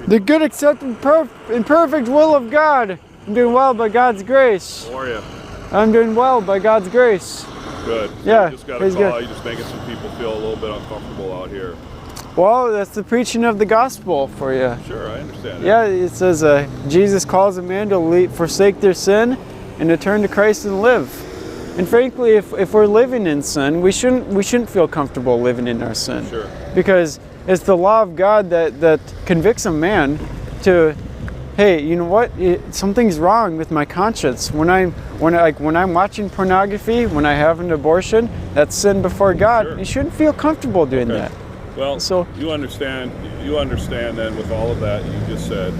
The good, accepted, and perfect will of God. I'm doing well by God's grace. How are you? I'm doing well by God's grace. Good. So Yeah, you just got a he's call. good. You're just making some people feel a little bit uncomfortable out here. Well, that's the preaching of the gospel for you. Sure, I understand. Yeah, it says Jesus calls a man to forsake their sin and to turn to Christ and live. And frankly, if we're living in sin, we shouldn't feel comfortable living in our sin. Sure. Because it's the law of God that convicts a man to, hey, you know what? Something's wrong with my conscience. When I'm watching pornography, when I have an abortion, that's sin before God. Sure. You shouldn't feel comfortable doing Okay. that. Well, So- you understand then with all of that you just said,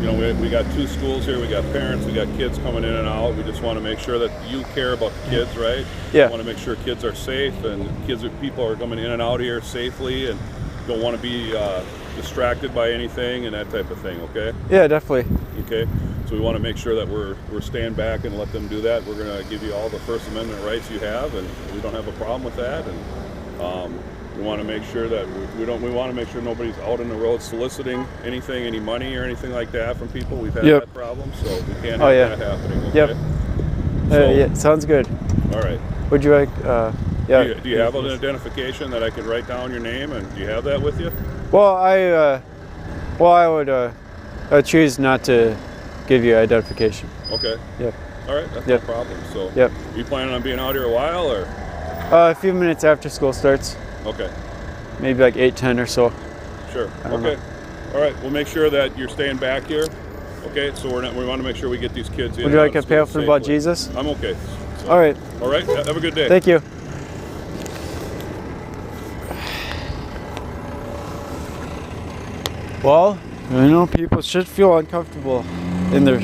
you know, we got two schools here, we got parents, we got kids coming in and out. We just want to make sure that you care about the kids, right? Yeah. We want to make sure kids are safe and people are coming in and out here safely and don't want to be distracted by anything and that type of thing, okay? Yeah, definitely. Okay, so we want to make sure that we're staying back and let them do that. We're going to give you all the First Amendment rights you have, and we don't have a problem with that. And we want to make sure that we want to make sure nobody's out on the road soliciting anything, any money or anything like that from people. We've had Yep. that problem, so we can't Oh, have yeah. that happening. Okay? Yep. So, Yeah, sounds good. all right. Would you like? Yeah. Do you have an identification that I could write down your name, and do you have that with you? Well, I would choose not to give you identification. Okay. Yep. All right, that's Yep. no problem. So, Yep. are you planning on being out here a while, or? A few minutes after school starts, Okay. maybe like 8:10 or so. Sure. I don't Okay. All right. We'll make sure that you're staying back here. Okay. So we want to make sure we get these kids in. Would you and like out a of school pamphlet about safely. Jesus? I'm okay. So, All right. All right. Have a good day. Thank you. Well, people should feel uncomfortable in their